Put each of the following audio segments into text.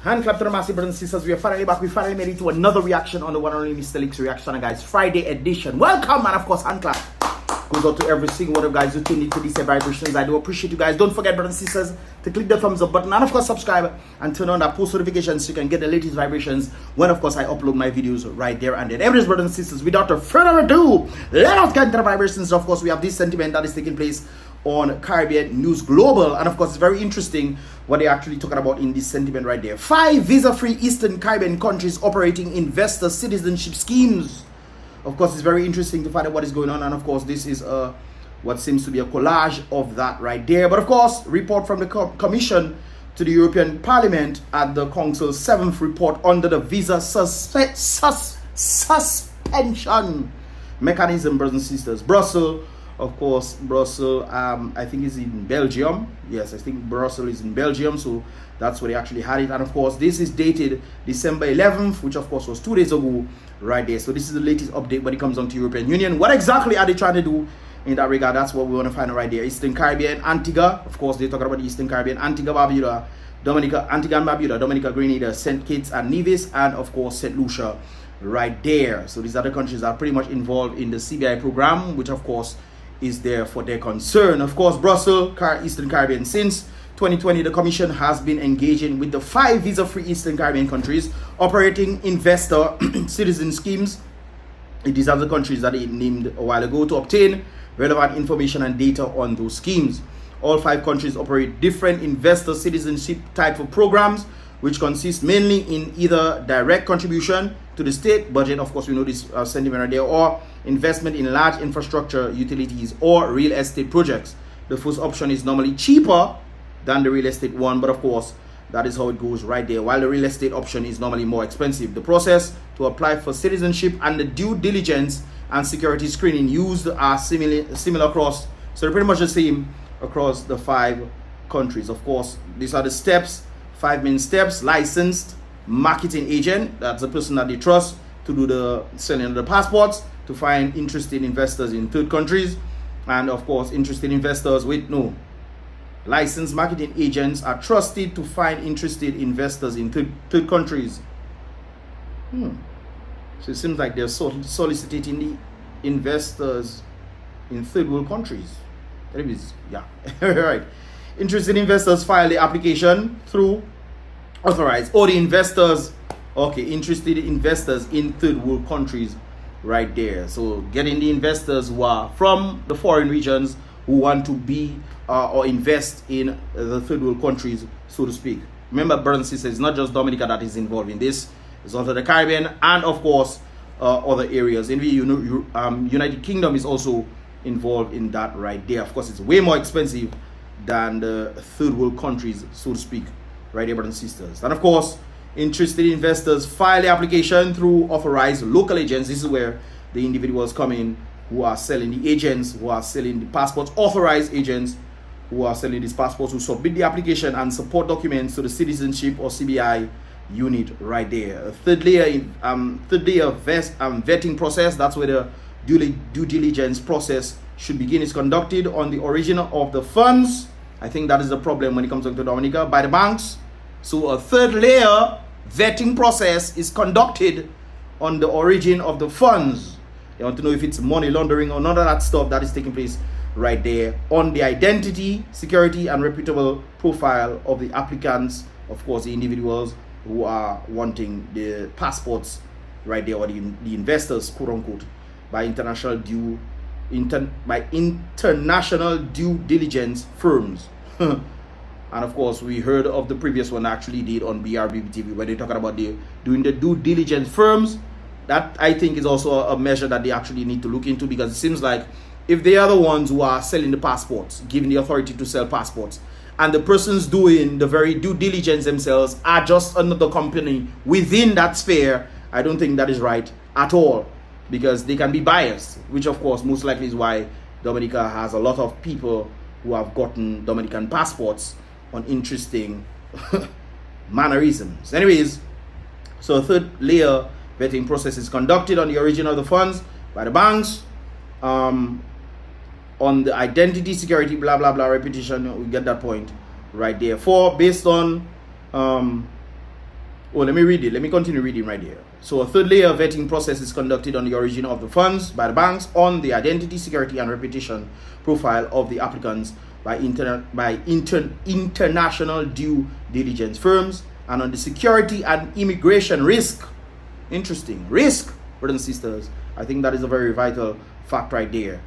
Hand clap to the massive brothers and sisters. We are finally back. We finally made it to another reaction on the one and only Mystelics reaction, guys. Friday edition. Welcome, and of course, hand clap goes out to every single one of you guys who tuned into these vibrations. I do appreciate you guys. Don't forget, brothers and sisters, to click the thumbs up button and of course subscribe and turn on that post notifications so you can get the latest vibrations when of course I upload my videos right there and then. Everybody's brothers and sisters, without further ado, let us get into the vibrations. Of course, we have this sentiment that is taking place on Caribbean News Global, and of course it's very interesting what they're actually talking about in this sentiment right there. 5 visa-free Eastern Caribbean countries operating investor citizenship schemes. Of course, it's very interesting to find out what is going on, and of course this is what seems to be a collage of that right there. But of course, report from the Commission to the European Parliament at the Council's 7th report under the visa suspension mechanism, brothers and sisters. Brussels, of course, Brussels, I think is in Belgium. Yes, I think Brussels is in Belgium, so that's where they actually had it. And of course, this is dated December 11th, which of course was 2 days ago, right there. So this is the latest update when it comes on to European Union. What exactly are they trying to do in that regard? That's what we want to find out right there. Eastern Caribbean, Antigua, of course, they're talking about the Eastern Caribbean, Antigua, Barbuda, Dominica, Antigua and Barbuda, Dominica, Grenada, St. Kitts and Nevis, and of course, St. Lucia, right there. So these other countries are pretty much involved in the CBI program, which of course is there for their concern. Of course, Brussels, Eastern Caribbean. Since 2020, the Commission has been engaging with the 5 visa-free Eastern Caribbean countries operating investor citizen schemes. These are the countries that it named a while ago to obtain relevant information and data on those schemes. All 5 countries operate different investor citizenship type of programs, which consist mainly in either direct contribution to the state budget, of course we know this sentiment right there, or investment in large infrastructure, utilities, or real estate projects. The first option is normally cheaper than the real estate one, but of course that is how it goes right there, while the real estate option is normally more expensive. The process to apply for citizenship and the due diligence and security screening used are similar across, so they're pretty much the same across the 5 countries. Of course, these are the steps, 5 main steps. Licensed marketing agent, that's the person that they trust to do the selling of the passports, to find interested investors in 3rd countries. And of course, interested investors with no licensed marketing agents are trusted to find interested investors in 3rd countries. So it seems like they're soliciting the investors in 3rd world countries. Anyways, yeah. Right. Interested investors file the application through authorized, or the investors, okay, interested investors in 3rd world countries right there. So getting the investors who are from the foreign regions who want to be or invest in the 3rd world countries, so to speak. Remember, brothers and sisters, it's not just Dominica that is involved in this. It's also the Caribbean and of course other areas. In the United Kingdom is also involved in that right there. Of course, it's way more expensive than the 3rd world countries, so to speak, right there, brothers and sisters. And of course, interested investors file the application through authorized local agents. This is where the individuals come in who are selling, the agents who are selling the passports, authorized agents who are selling these passports, who submit the application and support documents to the citizenship or CBI unit right there. A third layer vetting process, that's where the due diligence process should begin, is conducted on the origin of the funds. I think that is the problem when it comes to Dominica, by the banks. So a 3rd layer vetting process is conducted on the origin of the funds. They want to know if it's money laundering or none of that stuff that is taking place right there, on the identity, security, and reputable profile of the applicants, of course the individuals who are wanting the passports right there, or the investors, quote unquote, by international due diligence firms. And of course, we heard of the previous one I actually did on BrBpTV, where they're talking about doing the due diligence firms. That I think is also a measure that they actually need to look into, because it seems like if they are the ones who are selling the passports, given the authority to sell passports, and the persons doing the very due diligence themselves are just another company within that sphere, I don't think that is right at all, because they can be biased, which of course most likely is why Dominica has a lot of people who have gotten Dominican passports on interesting mannerisms. Anyways, so a 3rd layer vetting process is conducted on the origin of the funds by the banks, on the identity, security, blah blah blah, repetition, we get that point right there. 4, based on Oh, let me read it. Let me continue reading right here. So a third layer vetting process is conducted on the origin of the funds by the banks, on the identity, security, and reputation profile of the applicants by international due diligence firms, and on the security and immigration risk. Interesting. Risk, brothers and sisters. I think that is a very vital fact right there.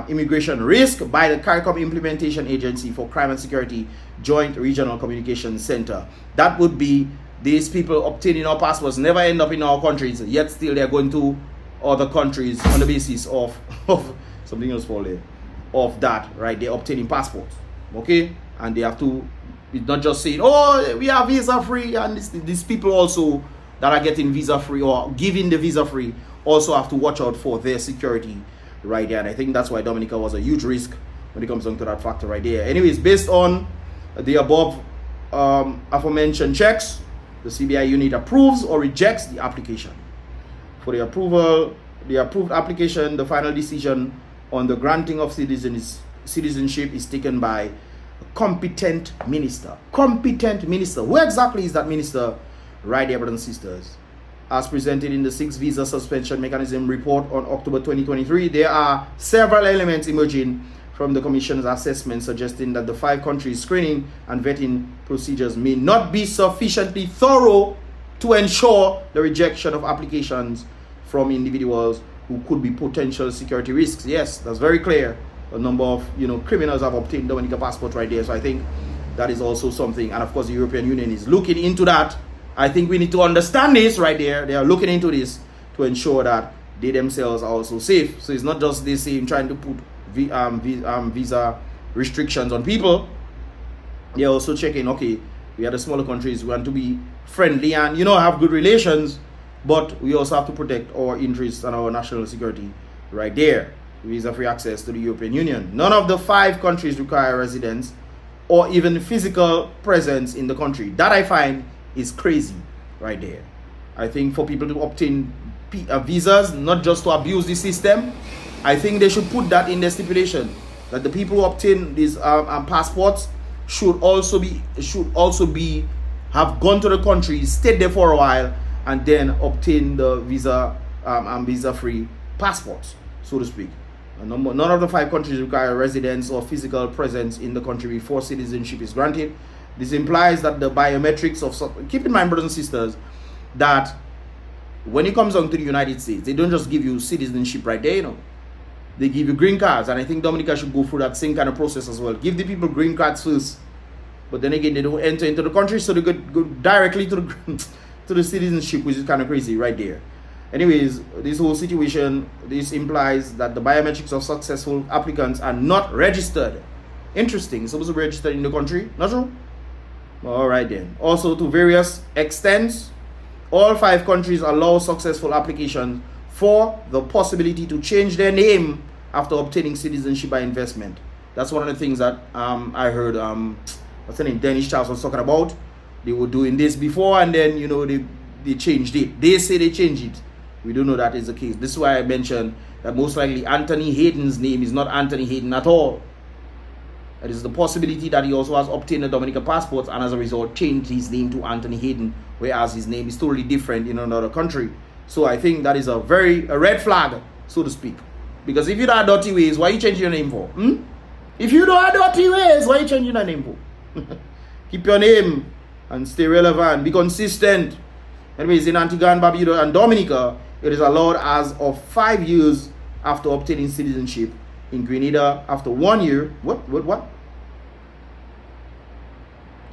Immigration risk by the CARICOM Implementation Agency for Crime and Security Joint Regional Communications Center. That would be these people obtaining our passports never end up in our countries, yet still they're going to other countries on the basis of something else for there, of that, right? They're obtaining passports, okay? And they have to, it's not just saying, oh, we are visa free, and these people also that are getting visa free or giving the visa free also have to watch out for their security right there. And I think that's why Dominica was a huge risk when it comes down to that factor right there. Anyways, based on the above aforementioned checks, the CBI unit approves or rejects the application. For the approved application, the final decision on the granting of citizenship is taken by a competent minister. Competent minister. Who exactly is that minister? Right there, brothers and sisters. As presented in the 6th Visa Suspension Mechanism report on October 2023, there are several elements emerging from the Commission's assessment suggesting that the 5 countries screening and vetting procedures may not be sufficiently thorough to ensure the rejection of applications from individuals who could be potential security risks. Yes, that's very clear. A number of criminals have obtained Dominica passport right there. So I think that is also something. And of course, the European Union is looking into that. I think we need to understand this right there. They are looking into this to ensure that they themselves are also safe. So it's not just the same trying to put visa restrictions on people. They're also checking, okay, we are the smaller countries, we want to be friendly and have good relations, but we also have to protect our interests and our national security right there. Visa free access to the European Union. None of the 5 countries require residence or even physical presence in the country. That I find is crazy right there. I think for people to obtain visas, not just to abuse the system, I think they should put that in their stipulation that the people who obtain these passports should also have gone to the country, stayed there for a while, and then obtain the visa-free passports, so to speak. None of the 5 countries require residence or physical presence in the country before citizenship is granted. This implies that the biometrics of... Keep in mind, brothers and sisters, that when it comes down to the United States, they don't just give you citizenship right there, They give you green cards, and I think Dominica should go through that same kind of process as well. Give the people green cards first, but then again, they don't enter into the country, so they go directly to the citizenship, which is kind of crazy right there. Anyways, this whole situation, this implies that the biometrics of successful applicants are not registered. Interesting. Supposed to be registered in the country? Not true? All right then. Also, to various extents, all 5 countries allow successful applications for the possibility to change their name after obtaining citizenship by investment. That's one of the things that I heard what's the name, Dennis Charles was talking about. They were doing this before, and then they changed it. They say they changed it. We don't know that is the case. This is why I mentioned that most likely Anthony Hayden's name is not Anthony Hayden at all. It is the possibility that he also has obtained a Dominica passport and as a result changed his name to Anthony Hayden, whereas his name is totally different in another country. So I think that is a red flag, so to speak. Because if you don't have dirty ways, why are you changing your name for? If you don't have dirty ways, why are you changing your name for? Keep your name and stay relevant. Be consistent. Anyways, in Antigua and Barbuda and Dominica, it is allowed as of 5 years after obtaining citizenship. In Grenada, after 1 year. What?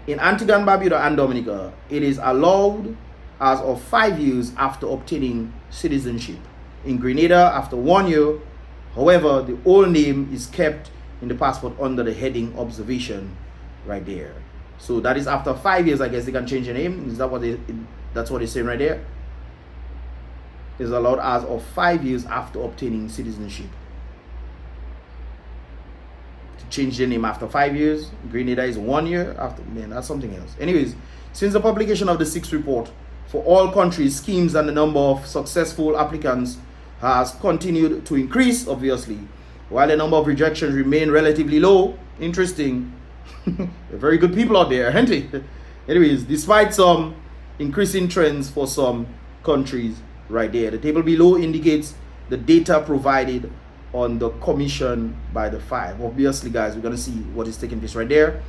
In Antigua and Barbuda and Dominica, it is allowed as of 5 years after obtaining citizenship. In Grenada, after 1 year. However, the old name is kept in the passport under the heading observation right there. So that is after 5 years, I guess they can change the name. Is that what that's what they're saying right there? Is allowed as of 5 years after obtaining citizenship. To change the name after 5 years. Grenada is 1 year after. Man, that's something else. Anyways, since the publication of the 6th report, for all countries, schemes and the number of successful applicants has continued to increase, obviously, while the number of rejections remain relatively low. Interesting. Very good people out there, aren't they? Anyways, despite some increasing trends for some countries right there. The table below indicates the data provided on the commission by the 5. Obviously, guys, we're going to see what is taking place right there.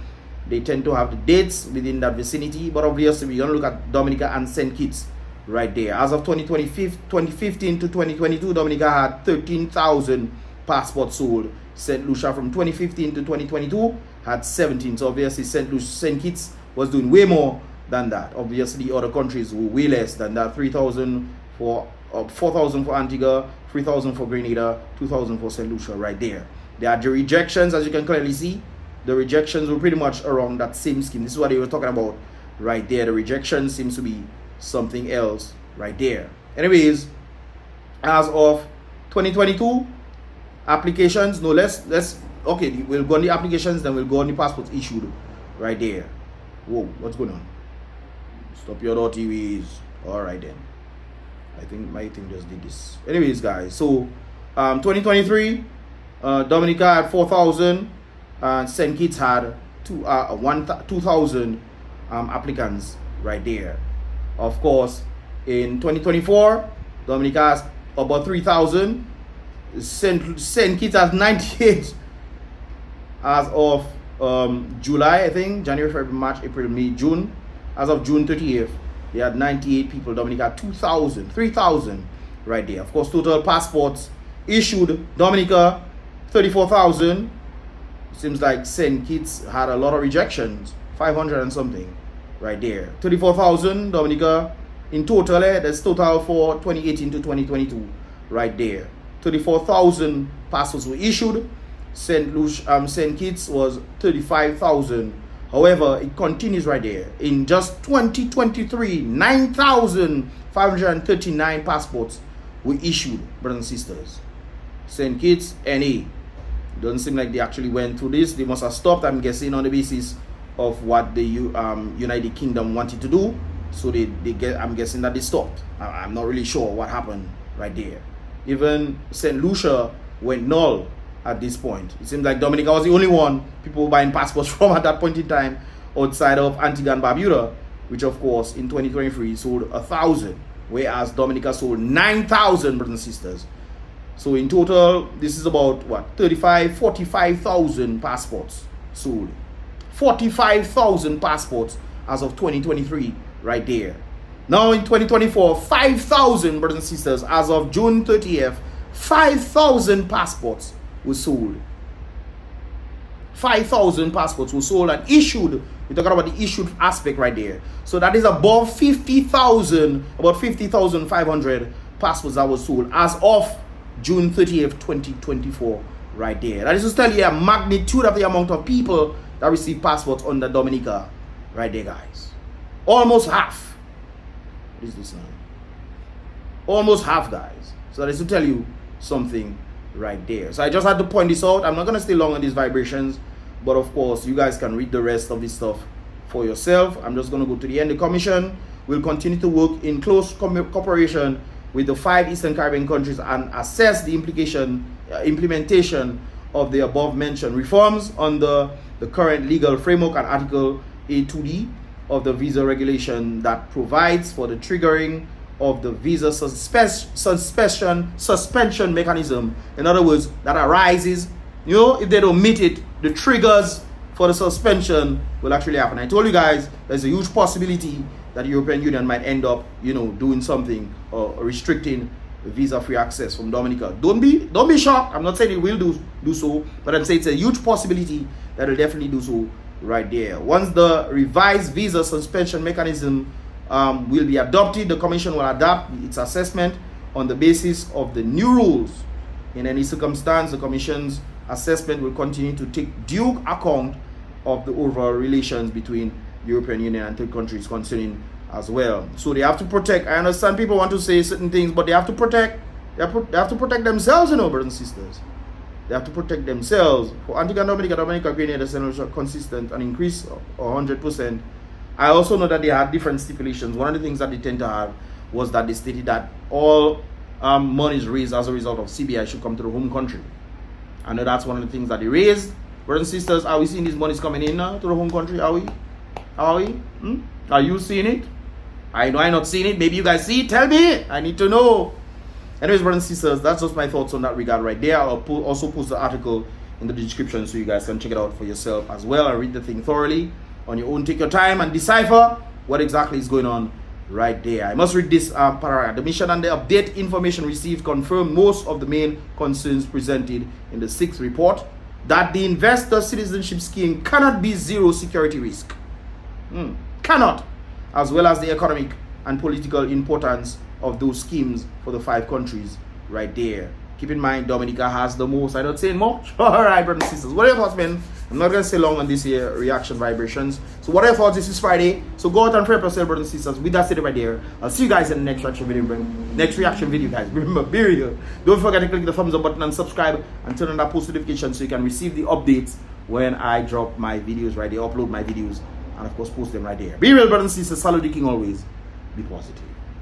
They tend to have the dates within that vicinity, but obviously we're going to look at Dominica and St. Kitts right there. As of 2015 to 2022, Dominica had 13,000 passports sold. St. Lucia from 2015 to 2022 had 17. So obviously St. Kitts was doing way more than that. Obviously other countries were way less than that. 3,000 for 4,000 for Antigua, 3,000 for Grenada, 2,000 for St. Lucia right there. There are the rejections, as you can clearly see. The rejections were pretty much around that same scheme. This is what they were talking about right there. The rejection seems to be something else right there. Anyways, as of 2022, applications, no less. Okay, we'll go on the applications, then we'll go on the passports issued right there. Whoa, what's going on? Stop your dirty ways. All right then. I think my thing just did this. Anyways, guys, so 2023, Dominica had 4,000 and St. Kitts had 2,000 applicants right there. Of course, in 2024, Dominica has about 3,000. St. Kitts has 98 as of July, I think, January, February, March, April, May, June. As of June 30th, they had 98 people. Dominica had 2,000, 3,000 right there. Of course, total passports issued, Dominica 34,000. Seems like St. Kitts had a lot of rejections, 500 and something right there. 34,000 Dominica in total. That's total for 2018 to 2022 right there. 34,000 passports were issued. St. Kitts was 35,000. However, it continues right there. In just 2023, 9,539 passports were issued, brothers and sisters. St. Kitts, NA. Doesn't seem like they actually went through this. They must have stopped, I'm guessing, on the basis of what the United Kingdom wanted to do. So I'm guessing that they stopped. I'm not really sure what happened right there. Even St. Lucia went null at this point. It seems like Dominica was the only one people were buying passports from at that point in time, outside of Antigua and Barbuda, which of course in 2023 sold 1,000, whereas Dominica sold 9,000, brothers and sisters. So in total, this is about what, 45,000 passports sold. 45,000 passports as of 2023 right there. Now in 2024, 5,000, brothers and sisters, as of June 30th, 5,000 passports were sold. 5,000 passports were sold and issued. We're talking about the issued aspect right there. So that is above 50,000, about 50,500 passports that were sold as of June 30th, 2024 right there. That is to tell you a magnitude of the amount of people that receive passports under Dominica right there, guys. Almost half. What is this now? Almost half, guys. So that is to tell you something right there. So I just had to point this out. I'm not going to stay long on these vibrations, but of course you guys can read the rest of this stuff for yourself. I'm just going to go to the end. The commission will continue to work in close cooperation with the 5 Eastern Caribbean countries and assess the implementation of the above mentioned reforms under the current legal framework and Article A2D of the visa regulation that provides for the triggering of the visa suspension mechanism. In other words, that arises, if they don't meet it, the triggers for the suspension will actually happen. I told you guys there's a huge possibility that the European Union might end up, doing something or restricting visa-free access from Dominica. Don't be shocked. I'm not saying it will do so, but I'm saying it's a huge possibility that it'll definitely do so right there. Once the revised visa suspension mechanism will be adopted, the Commission will adapt its assessment on the basis of the new rules. In any circumstance, the Commission's assessment will continue to take due account of the overall relations between European Union and third countries concerning as well. So they have to protect. I understand people want to say certain things, but they have to protect. They have to protect themselves, brothers and sisters. They have to protect themselves. For Antigua and Dominica, Grenada, St. Lucia, consistent and increase of 100%. I also know that they had different stipulations. One of the things that they tend to have was that they stated that all monies raised as a result of CBI should come to the home country. I know that's one of the things that they raised. Brothers and sisters, are we seeing these monies coming in now to the home country? Are we? Are you seeing it? I know I'm not seeing it. Maybe you guys see it. Tell me. I need to know. Anyways, brothers and sisters, that's just my thoughts on that regard right there. I'll also post the article in the description so you guys can check it out for yourself as well and read the thing thoroughly on your own. Take your time and decipher what exactly is going on right there. I must read this paragraph. The mission and the update information received confirm most of the main concerns presented in the 6th report, that the investor citizenship scheme cannot be zero security risk. Cannot. As well as the economic and political importance of those schemes for the 5 countries right there. Keep in mind, Dominica has the most. I don't say much. Alright, brothers and sisters. What are your thoughts, man? I'm not going to stay long on this here reaction vibrations. So what are your thoughts? This is Friday. So go out and pray for yourself, brothers and sisters. With that said right there, I'll see you guys in the next reaction video. Guys. Remember, be real. Don't forget to click the thumbs up button and subscribe and turn on that post notification so you can receive the updates when I drop my videos right there, upload my videos, and of course post them right there. Be real, brothers and sisters. Salute the King always. Be positive.